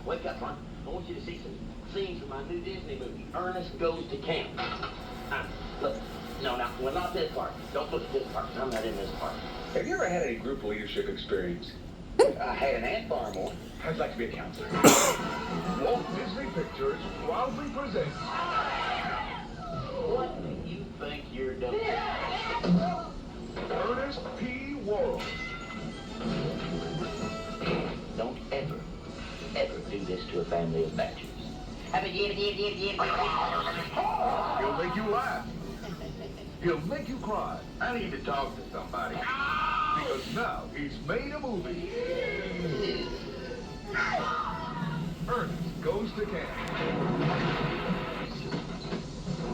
Wake up, son. I want you to see some scenes from my new Disney movie, Ernest Goes to Camp. Look. No, well, not this part. Don't look at this part. I'm not in this part. Have you ever had any group leadership experience? I had an ant farm once. I'd like to be a counselor. Walt Disney Pictures proudly presents What do you think you're doing? Ernest P. Worrell. Don't ever do this to a family of bachelors. He'll make you laugh. He'll make you cry. I need to talk to somebody. Because now he's made a movie. Ernest Goes to Camp.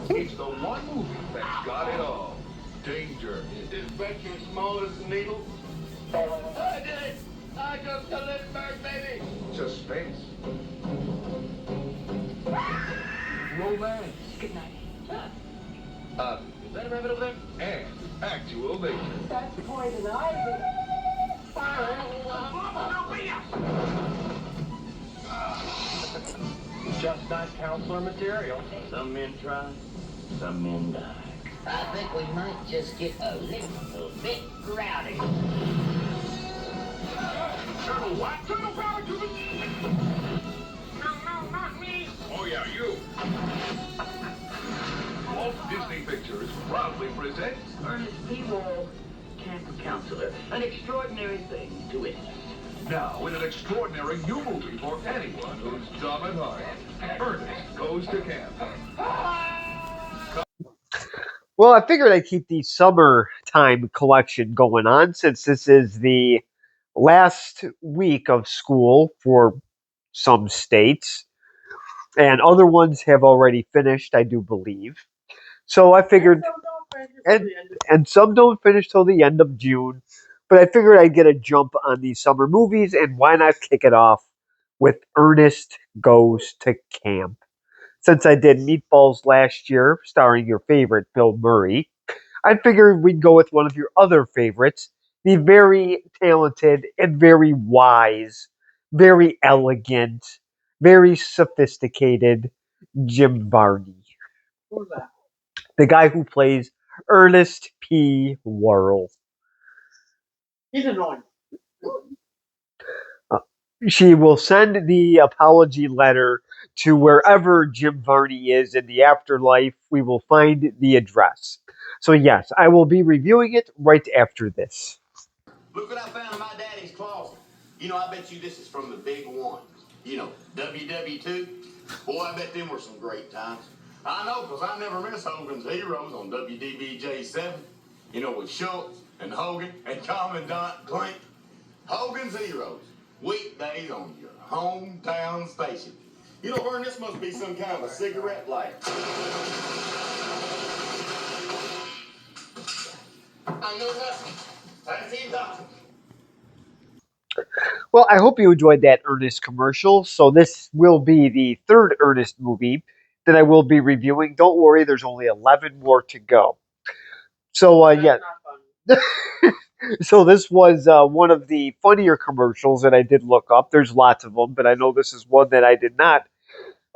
It's the one movie that's got it all. Danger. Is this venture small as a needle? I did it! I just delivered bird, baby! Suspense. Romance. Good night. Is that a rabbit over there? And actual nature. That's poison ivy. Just not counselor material. Some men try, some men die. I think we might just get a little bit rowdy. Turtle what? Turtle power to the... No, not me. Oh yeah, you. Walt Disney Pictures proudly presents Ernest P. Worrell, camp counselor. An extraordinary thing to witness. now in an extraordinary new movie for anyone who's dumb at heart. Ernest Goes to Camp. Well, I figured I'd keep the summertime collection going on since this is the last week of school for some states, and other ones have already finished, I do believe. So I figured, and some don't finish till the end of June, but I figured I'd get a jump on these summer movies, and why not kick it off with Ernest Goes to Camp? Since I did Meatballs last year, starring your favorite Bill Murray, I figured we'd go with one of your other favorites, the very talented and very wise, very elegant, very sophisticated Jim Varney, Who's that? the guy who plays Ernest P. Worrell. He's annoying. She will send the apology letter to wherever Jim Varney is in the afterlife. We will find the address. So, yes, I will be reviewing it right after this. Look what I found in my daddy's closet. You know, I bet you this is from the big ones. You know, WW2. Boy, I bet them were some great times. I know, because I never miss Hogan's Heroes on WDBJ7. You know, with Schultz and Hogan and Commandant Klink. Hogan's Heroes. Weekdays on your hometown station. You know, Vern, this must be some kind of a cigarette lighter. I know nothing. I see nothing. Well, I hope you enjoyed that Ernest commercial. So, this will be the third Ernest movie that I will be reviewing. Don't worry, there's only 11 more to go. So, yeah. Not fun. So this was one of the funnier commercials that I did look up. There's lots of them, but I know this is one that I did not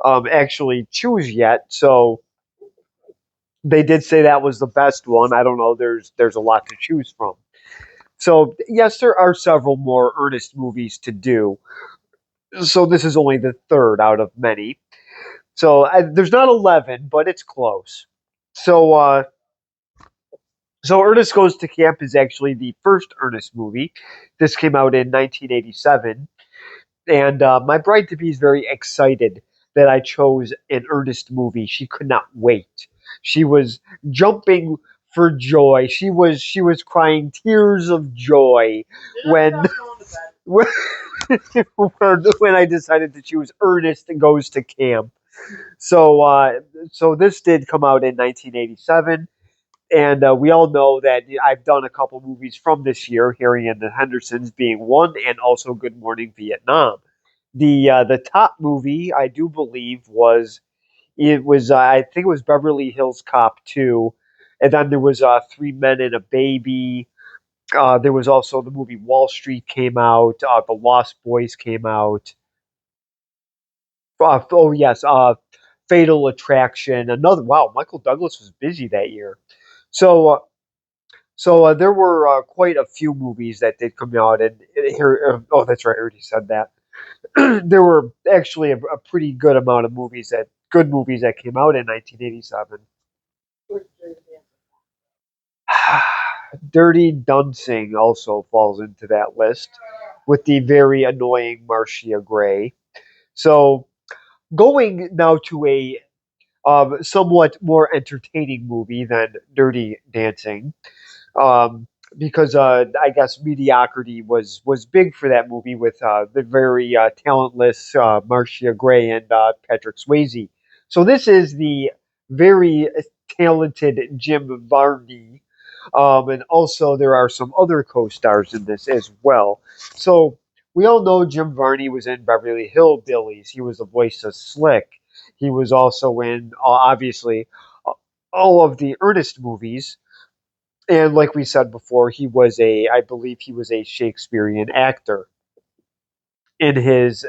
actually choose yet. So they did say that was the best one. I don't know. There's a lot to choose from. So yes, there are several more Ernest movies to do. So this is only the third out of many. So there's not 11, but it's close. So So Ernest Goes to Camp is actually the first Ernest movie. This came out in 1987, and my bride-to-be is very excited that I chose an Ernest movie. She could not wait. She was jumping for joy. She was crying tears of joy when when, when I decided to choose Ernest Goes to Camp. So this did come out in 1987. And we all know that I've done a couple movies from this year, Harry and the Hendersons being one, and also Good Morning Vietnam. The top movie I do believe was I think it was Beverly Hills Cop 2, and then there was Three Men and a Baby. There was also the movie Wall Street came out. The Lost Boys came out. Oh yes, Fatal Attraction. Another wow, Michael Douglas was busy that year. So there were quite a few movies that did come out, and here oh that's right, I already said that. There were actually a pretty good amount of good movies that came out in 1987. Dirty Dancing also falls into that list with the very annoying Marcia Gray. So going now to a somewhat more entertaining movie than Dirty Dancing, um, because I guess mediocrity was big for that movie with the very talentless Marcia Gray and Patrick Swayze. So this is the very talented Jim Varney, and also there are some other co-stars in this as well. So we all know Jim Varney was in Beverly Hillbillies. He was the voice of Slick. He was also in obviously all of the Ernest movies, and like we said before, I believe he was a Shakespearean actor. In his,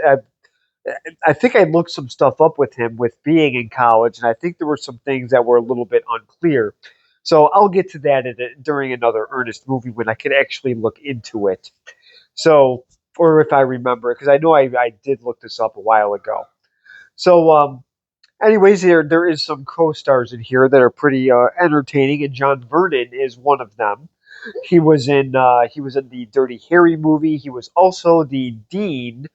I think I looked some stuff up with him with being in college, and I think there were some things that were a little bit unclear. So I'll get to that during another Ernest movie when I can actually look into it. So, or if I remember, because I know I did look this up a while ago. So, anyways, there is some co-stars in here that are pretty entertaining, and John Vernon is one of them. He was in the Dirty Harry movie. He was also the dean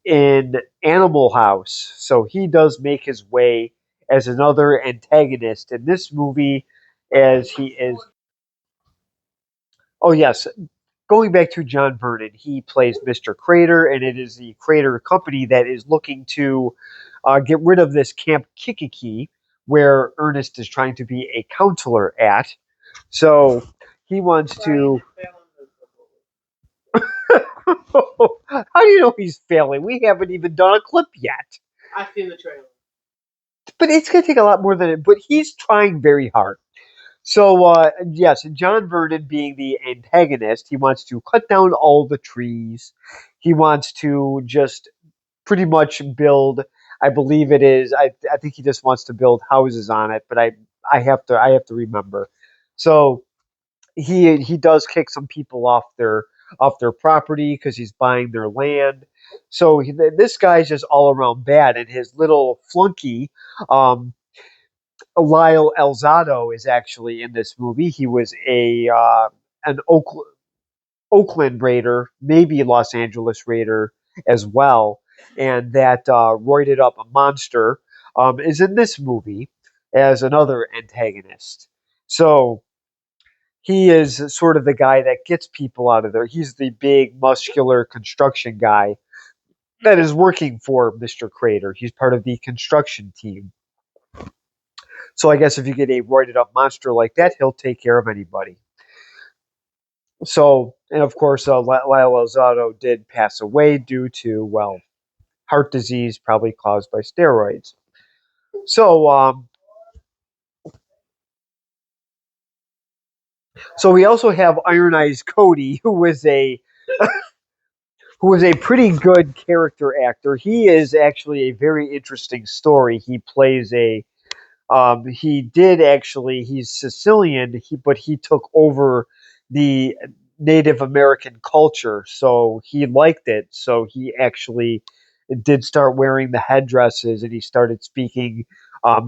in Animal House. So he does make his way as another antagonist in this movie, as he is. Oh yes, going back to John Vernon, he plays Mr. Crater, and it is the Crater Company that is looking to get rid of this Camp Kikiki, where Ernest is trying to be a counselor at. So he wants to. How do you know he's failing? We haven't even done a clip yet. I've seen the trailer. But it's going to take a lot more than it. But he's trying very hard. So yes, and John Vernon being the antagonist, he wants to cut down all the trees. He wants to just pretty much build. I believe it is. I think he just wants to build houses on it. But I have to remember. So he does kick some people off their property because he's buying their land. So this guy's just all around bad, and his little flunky, um, Lyle Elzado, is actually in this movie. He was an Oakland Raider, maybe Los Angeles Raider as well, and that roided up a monster is in this movie as another antagonist. So he is sort of the guy that gets people out of there. He's the big, muscular construction guy that is working for Mr. Crater. He's part of the construction team. So I guess if you get a roided up monster like that, he'll take care of anybody. So, and of course, Lyle Lozado did pass away due to, well, heart disease, probably caused by steroids. So, so we also have Iron Eyes Cody, who is a pretty good character actor. He is actually a very interesting story. He plays a he did actually he's Sicilian, but he took over the Native American culture, so he liked it. So he actually did start wearing the headdresses, and he started speaking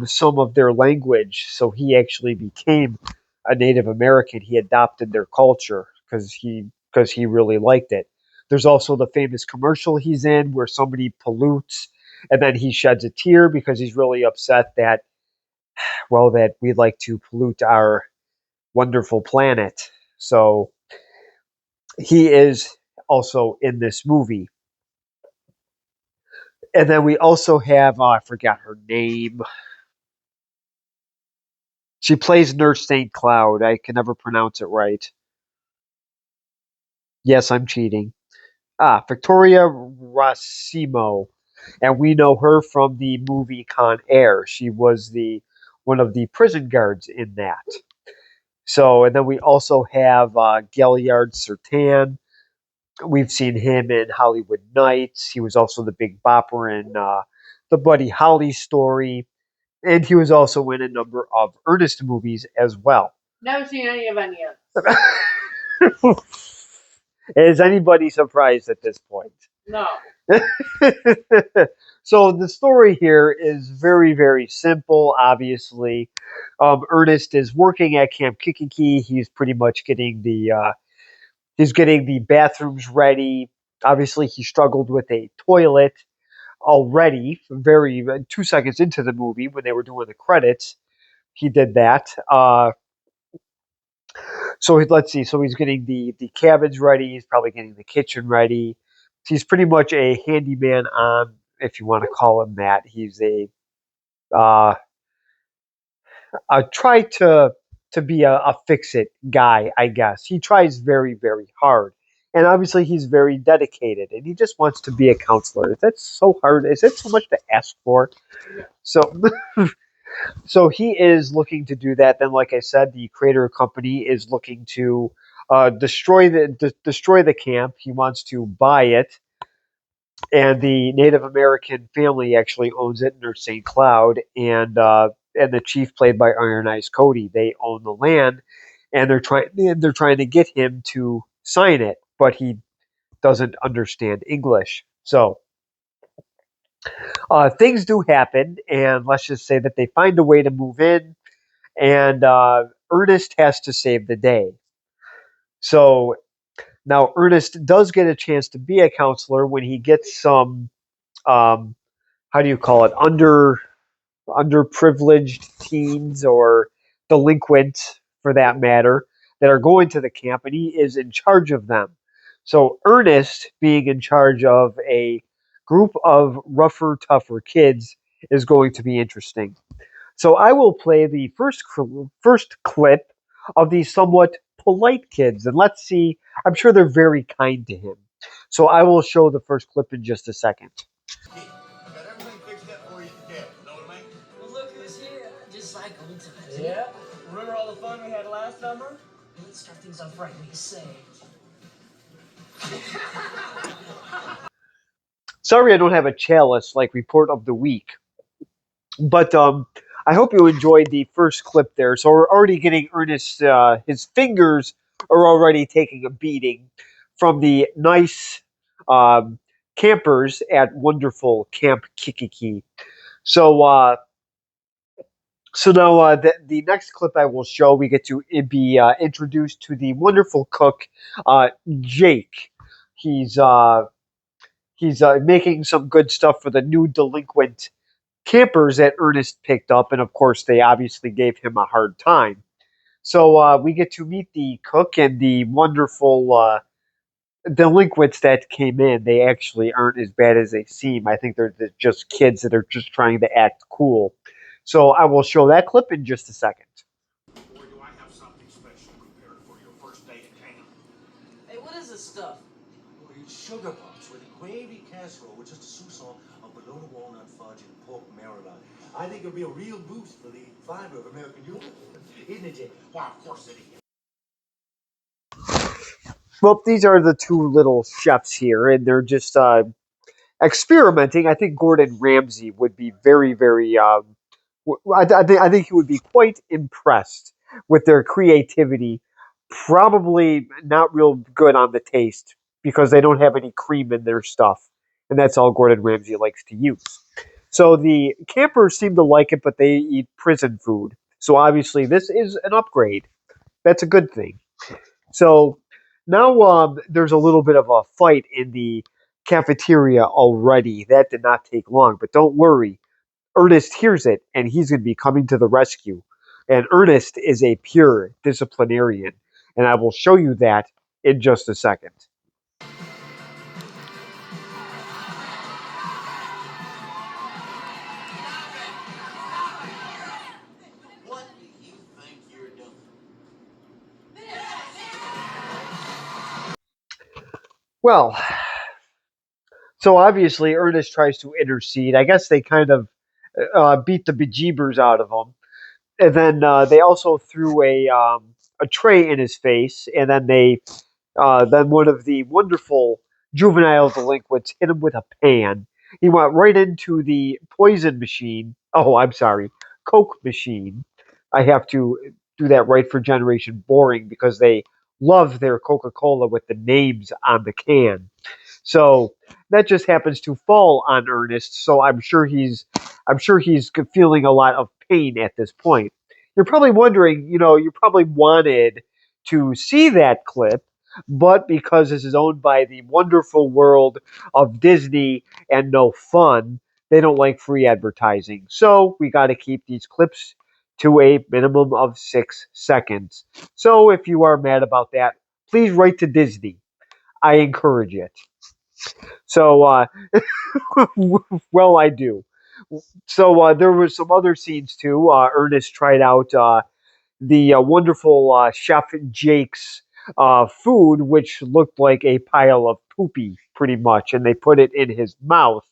some of their language. So he actually became a Native American. He adopted their culture because he really liked it. There's also the famous commercial he's in where somebody pollutes, and then he sheds a tear because he's really upset that, well, that we'd like to pollute our wonderful planet. So he is also in this movie. And then we also have, I forgot her name. She plays Nurse St. Cloud. I can never pronounce it right. Yes, I'm cheating. Victoria Rossimo. And we know her from the movie Con Air. She was the one of the prison guards in that. So, and then we also have Gaillard Sertan. We've seen him in Hollywood Nights. He was also the Big Bopper in the Buddy Holly story, and he was also in a number of Ernest movies as well. Never seen any of any of them. Is anybody surprised at this point? No. So the story here is very, very simple. Obviously, Ernest is working at Camp Kikiki. He's pretty much getting the bathrooms ready. Obviously, he struggled with a toilet already. Very 2 seconds into the movie when they were doing the credits, he did that. So let's see. So he's getting the cabins ready. He's probably getting the kitchen ready. He's pretty much a handyman on, if you want to call him that. He's uh, try to be a fix it guy, I guess. He tries very, very hard. And obviously he's very dedicated and he just wants to be a counselor. That's so hard. Is it so much to ask for? So so he is looking to do that. Then, like I said, the creator company is looking to destroy the camp. He wants to buy it, and the Native American family actually owns it near St. Cloud, and the chief, played by Iron Eyes Cody, they own the land, and they're trying to get him to sign it, but he doesn't understand English, so. Things do happen, and let's just say that they find a way to move in, and Ernest has to save the day. So now Ernest does get a chance to be a counselor when he gets some, how do you call it, underprivileged teens or delinquents, for that matter, that are going to the camp, and he is in charge of them. So Ernest, being in charge of a group of rougher, tougher kids, is going to be interesting. So I will play the first clip of these somewhat polite kids, and let's see. I'm sure they're very kind to him. So I will show the first clip in just a second. I got everything fixed up for you at the cabin. Know what I mean? Well, look who's here. Just like old times. Yeah. Remember all the fun we had last summer? Let's start things off right. We say. Sorry, I don't have a chalice like report of the week, but I hope you enjoyed the first clip there. So we're already getting Ernest. His fingers are already taking a beating from the nice um, campers at wonderful Camp Kikiki. So now the next clip I will show, we get to be introduced to the wonderful cook, Jake. He's uh, he's making some good stuff for the new delinquent campers that Ernest picked up, and of course they obviously gave him a hard time. So we get to meet the cook and the wonderful delinquents that came in. They actually aren't as bad as they seem. I think they're just kids that are just trying to act cool. So I will show that clip in just a second. Boy, do I have something special prepared for your first day at camp. Hey, what is this stuff? Well, it's sugar puffs with a gravy casserole with just a soupçon of bologna walnut fudge and pork marrow. I think it'll be a real boost for the fiber of American humor. Isn't it, Jay? Why, of course it is. Well, these are the two little chefs here, and they're just experimenting. I think Gordon Ramsay would be very, very. I think he would be quite impressed with their creativity. Probably not real good on the taste because they don't have any cream in their stuff, and that's all Gordon Ramsay likes to use. So the campers seem to like it, but they eat prison food. So obviously, this is an upgrade. That's a good thing. So now there's a little bit of a fight in the cafeteria already. That did not take long, but don't worry. Ernest hears it, and he's going to be coming to the rescue. And Ernest is a pure disciplinarian, and I will show you that in just a second. What do you think you're doing? Well, so obviously Ernest tries to intercede. I guess they kind of beat the bejeebers out of him, and then they also threw a tray in his face, and then one of the wonderful juvenile delinquents hit him with a pan, He went right into the poison machine. Oh, I'm sorry, Coke machine. I have to do that right for Generation Boring because they love their Coca Cola with the names on the can. So that just happens to fall on Ernest. So I'm sure he's feeling a lot of pain at this point. You're probably wondering, you probably wanted to see that clip, but because this is owned by the wonderful world of Disney and no fun, they don't like free advertising. So we got to keep these clips to a minimum of 6 seconds. So if you are mad about that, please write to Disney. I encourage it. So, well, I do. So there were some other scenes too. Ernest tried out the wonderful Chef Jake's food, which looked like a pile of poopy, pretty much, and they put it in his mouth.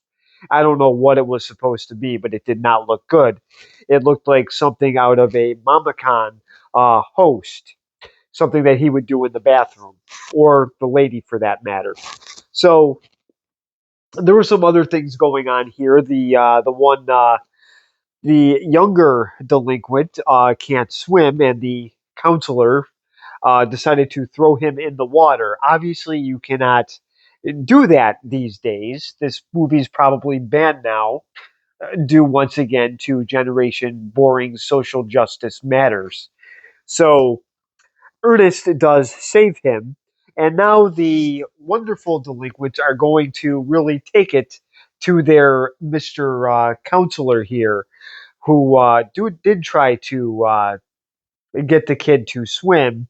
I don't know what it was supposed to be, but it did not look good. It looked like something out of a MamaCon host, something that he would do in the bathroom, or the lady for that matter. So there were some other things going on here. The younger delinquent can't swim, and the counselor decided to throw him in the water. Obviously, you cannot do that these days. This movie's probably banned now, due once again to Generation Boring social justice matters. So Ernest does save him, and now the wonderful delinquents are going to really take it to their Mr. Counselor here, who did try to get the kid to swim.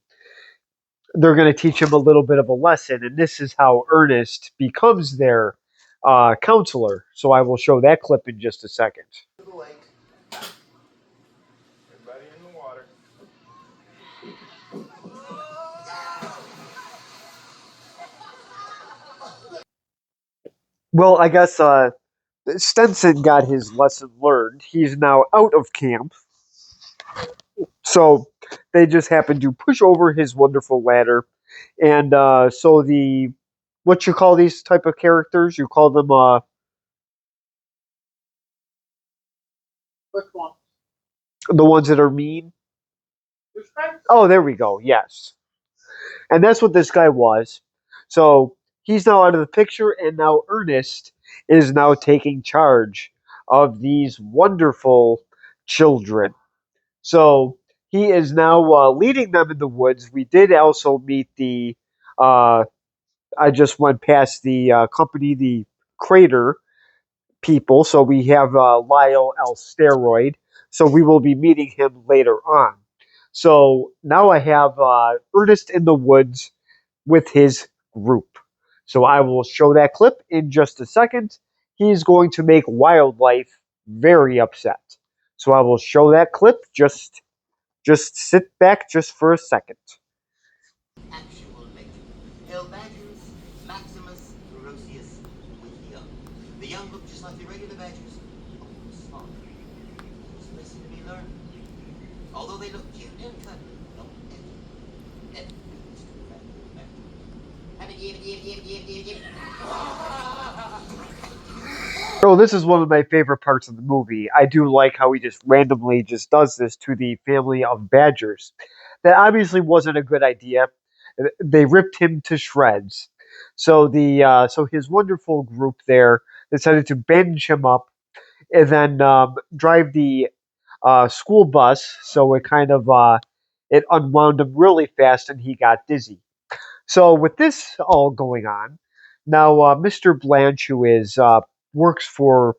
They're going to teach him a little bit of a lesson, and this is how Ernest becomes their counselor. So I will show that clip in just a second. Everybody in the water. Well, I guess Stenson got his lesson learned. He's now out of camp. So they just happen to push over his wonderful ladder, and so the what you call these type of characters? You call them Which one? the ones that are mean. Douchebags? Oh, there we go. Yes, and that's what this guy was. So he's now out of the picture, and now Ernest is now taking charge of these wonderful children. So he is now leading them in the woods. We did also meet the uh, I just went past the company, the Crater people. So we have Lyle L. Steroid. So we will be meeting him later on. So now I have Ernest in the woods with his group. So I will show that clip in just a second. He's going to make Wildlife very upset. So I will show that clip. Just sit back just for a second. Actual legend. Badgers, Maximus, Ferocious, with the young. The young look just like the regular badgers, only smaller. There's a lesson to be learned. Although they look cute and cuddly, don't ever do this to a regular badger. Have a give. So this is one of my favorite parts of the movie. I do like how he just randomly just does this to the family of badgers. That obviously wasn't a good idea. They ripped him to shreds. So so his wonderful group there decided to bandage him up and then drive the school bus. So it kind of it unwound him really fast and he got dizzy. So with this all going on, now Mr. Blanche, who is works for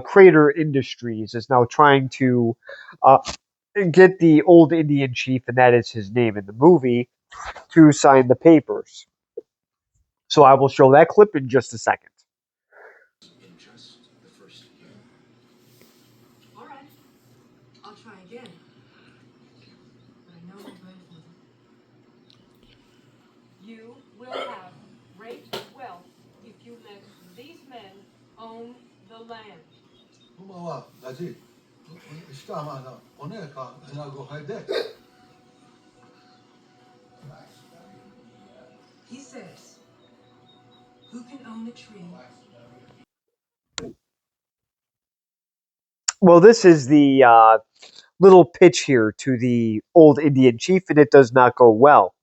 Crater Industries, is now trying to uh, get the old Indian chief, and that is his name in the movie, to sign the papers. So I will show that clip in just a second. In just the first year. All right, I'll try again. But I know my grandfather. You will have great wealth if you let these men own the land. Umawa, Lazi. Ishtamana, Oneka, and I'll go hide there. He says, who can own the tree Well, this is the little pitch here to the old Indian chief, and it does not go well.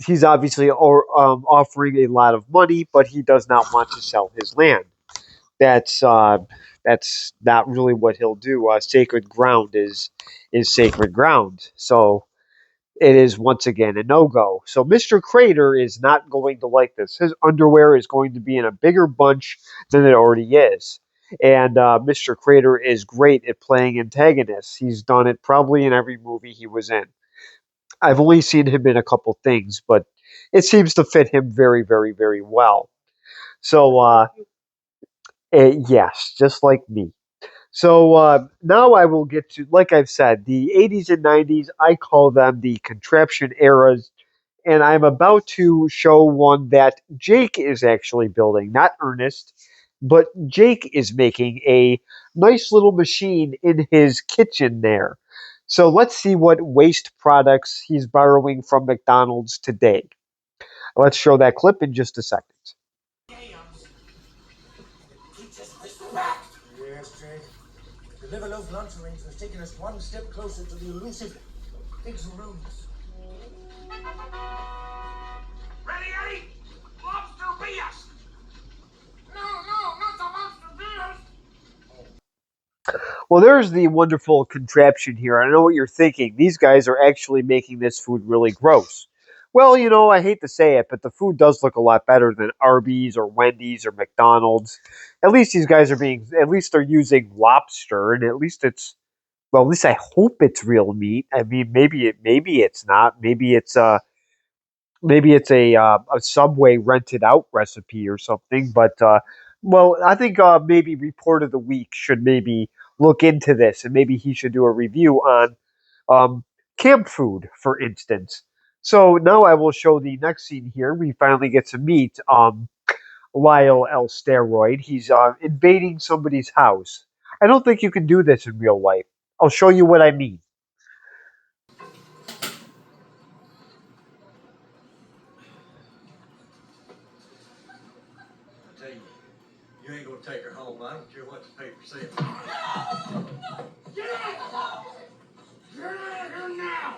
He's obviously offering a lot of money, but he does not want to sell his land. That's uh, that's not really what he'll do. Sacred ground is sacred ground. So it is once again a no go. So Mr. Crater is not going to like this. His underwear is going to be in a bigger bunch than it already is. And Mr. Crater is great at playing antagonists. He's done it probably in every movie he was in. I've only seen him in a couple things, but it seems to fit him very, very, very well. So, yes, just like me. So now I will get to, like I've said, the 80s and 90s, I call them the contraption eras. And I'm about to show one that Jake is actually building, not Ernest, but Jake is making a nice little machine in his kitchen there. So let's see what waste products he's borrowing from McDonald's today. Let's show that clip in just a second. Yes, Jake. The Liver Loaf lunch arrangement's taken us one step closer to the elusive pigs and rooms. Ready, Eddie? Lobster BS! No, not the lobster BS! Well, there's the wonderful contraption here. I know what you're thinking. These guys are actually making this food really gross. Well, I hate to say it, but the food does look a lot better than Arby's or Wendy's or McDonald's. At least these guys at least they're using lobster, and at least I hope it's real meat. I mean, maybe it's not. Maybe it's a Subway rented out recipe or something. But well, I think maybe Report of the Week should maybe look into this, and maybe he should do a review on um, camp food, for instance. So now I will show the next scene here. We finally get to meet Lyle L. Steroid. He's invading somebody's house. I don't think you can do this in real life. I'll show you what I mean. I tell you, you ain't gonna take her home. I don't care what the paper says. Get out of here now!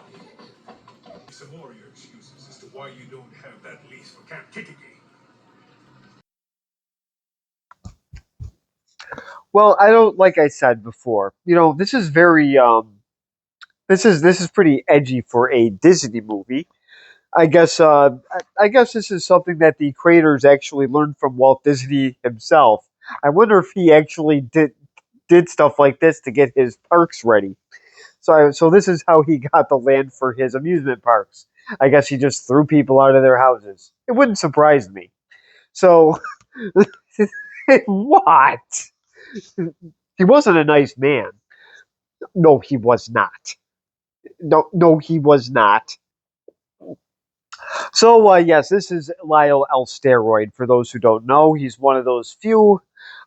Some more of your excuses as to why you don't have that lease for Camp Kitty. Well, I don't like I said before. This is very this is pretty edgy for a Disney movie. I guess this is something that the creators actually learned from Walt Disney himself. I wonder if he actually did stuff like this to get his parks ready. So this is how he got the land for his amusement parks. I guess he just threw people out of their houses. It wouldn't surprise me. So what? He wasn't a nice man. No, he was not. No, he was not. So, yes, this is Lyle L. Steroid. For those who don't know, he's one of those few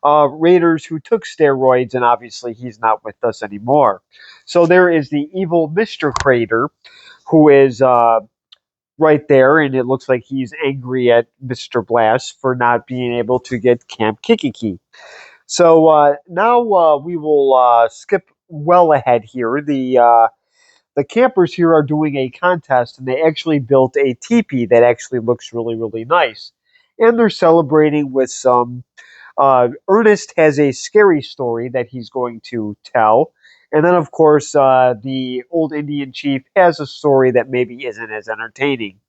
Raiders who took steroids, and obviously he's not with us anymore. So, there is the evil Mr. Crater, who is right there, and it looks like he's angry at Mr. Blast for not being able to get Camp Kikiki. So, now we will skip well ahead here. The campers here are doing a contest, and they actually built a teepee that actually looks really, really nice. And they're celebrating with some. Ernest has a scary story that he's going to tell. And then, of course, the old Indian chief has a story that maybe isn't as entertaining.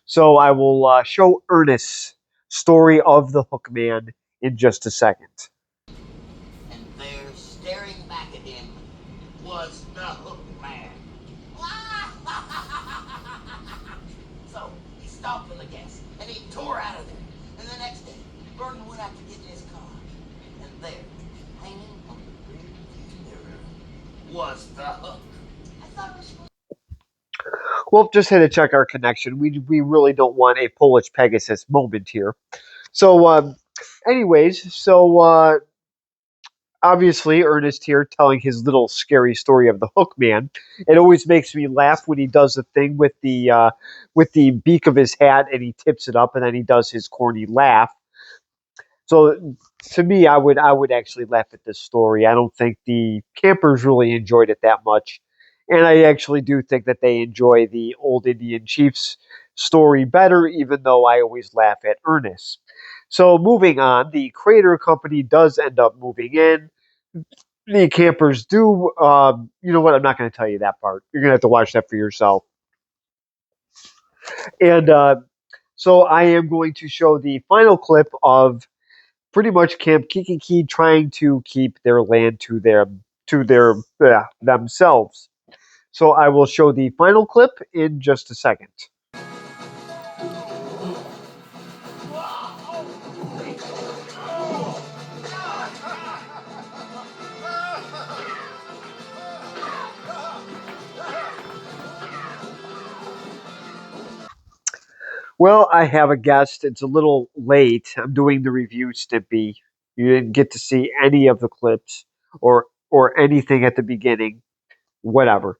So I will show Ernest's story of the Hookman in just a second. And there, staring back at him, was the Hook Man. So he stopped for the gas, and he tore out of there. And the next day, Burton went out to get in his car. And there, hanging on the rearview mirror, was the Hook. I thought it was supposed. Well, just had to check our connection. We really don't want a Polish Pegasus moment here. So, obviously Ernest here telling his little scary story of the Hook Man. It always makes me laugh when he does the thing with the beak of his hat and he tips it up and then he does his corny laugh. So to me, I would actually laugh at this story. I don't think the campers really enjoyed it that much, and I actually do think that they enjoy the old Indian chief's story better, even though I always laugh at Ernest. So moving on, the Crater Company does end up moving in. The campers do. You know what? I'm not going to tell you that part. You're going to have to watch that for yourself. And so I am going to show the final clip of pretty much Camp Kikiki trying to keep their land to their themselves. So I will show the final clip in just a second. Well, I have a guest. It's a little late. I'm doing the review, Stimpy. You didn't get to see any of the clips or anything at the beginning. Whatever.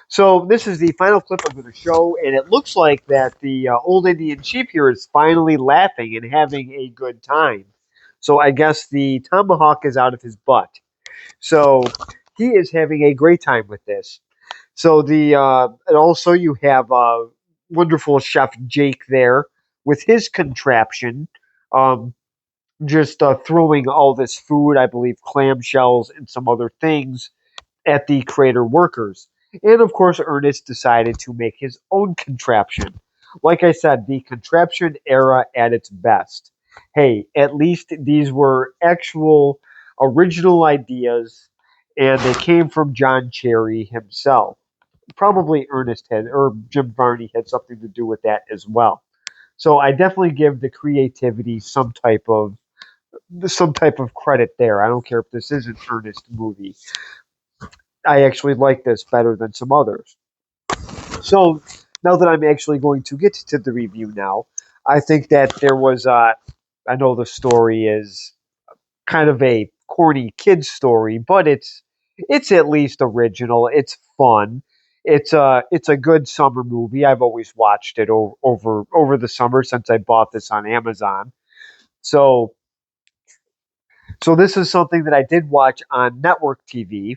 So this is the final clip I'm going to show, and it looks like that the old Indian chief here is finally laughing and having a good time. So I guess the tomahawk is out of his butt. So he is having a great time with this. So the and also you have wonderful chef Jake there with his contraption, um, just throwing all this food, I believe clamshells and some other things at the crater workers. And of course, Ernest decided to make his own contraption. Like I said, the contraption era at its best. Hey, at least these were actual original ideas, and they came from John Cherry himself. Probably Ernest had, or Jim Varney had something to do with that as well. So I definitely give the creativity some type of credit there. I don't care if this is an Ernest movie. I actually like this better than some others. So now that I'm actually going to get to the review now, I think that there was. I know the story is kind of a corny kid story, but it's at least original. It's fun. It's a good summer movie. I've always watched it over the summer since I bought this on Amazon. So so this is something that I did watch on network TV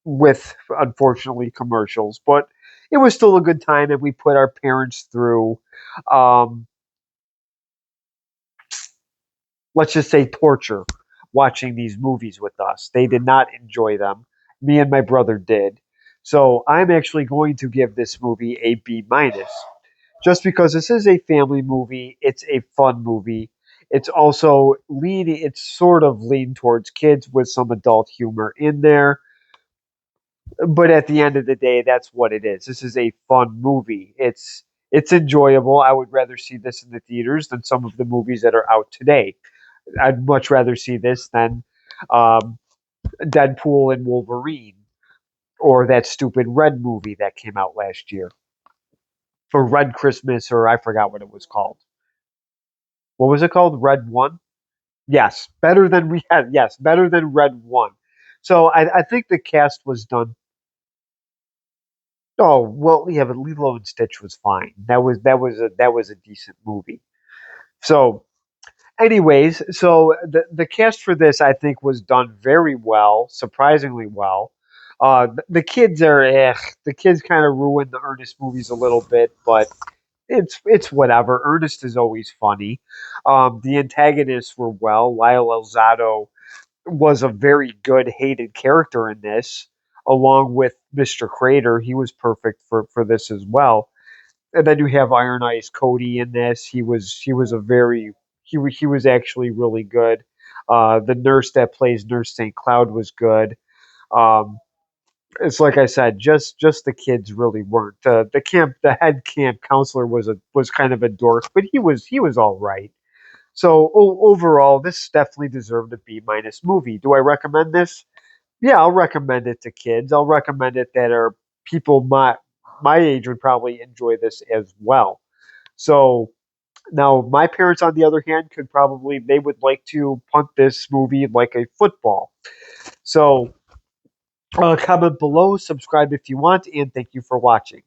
with unfortunately commercials, but it was still a good time, and we put our parents through, um, let's just say, torture watching these movies with us. They did not enjoy them. Me and my brother did. So I'm actually going to give this movie a B minus, just because this is a family movie. It's a fun movie. It's also leaning. It's sort of lean towards kids with some adult humor in there, but at the end of the day, that's what it is. This is a fun movie. It's enjoyable. I would rather see this in the theaters than some of the movies that are out today. I'd much rather see this than um, Deadpool and Wolverine, or that stupid Red movie that came out last year, or Red Christmas, or I forgot what it was called. What was it called? Red One. Yes, better than we had. Yes, better than Red One. So I think the cast was done. Oh well, yeah, but Lilo and Stitch was fine. That was a decent movie. So, anyways, so the cast for this I think was done very well, surprisingly well. The kids are the kids kind of ruined the Ernest movies a little bit, but it's whatever. Ernest is always funny. The antagonists were well. Lyle Elzado was a very good hated character in this, along with Mr. Crater. He was perfect for this as well. And then you have Iron Eyes Cody in this. He was a very he was actually really good. The nurse that plays Nurse St. Cloud was good. Um, it's like I said, just the kids really weren't. The head camp counselor was kind of a dork, but he was all right. So overall, this definitely deserved a B minus movie. Do I recommend this? Yeah, I'll recommend it to kids. I'll recommend it that are people my age would probably enjoy this as well. So now my parents, on the other hand, they would like to punt this movie like a football. So comment below, subscribe if you want, and thank you for watching.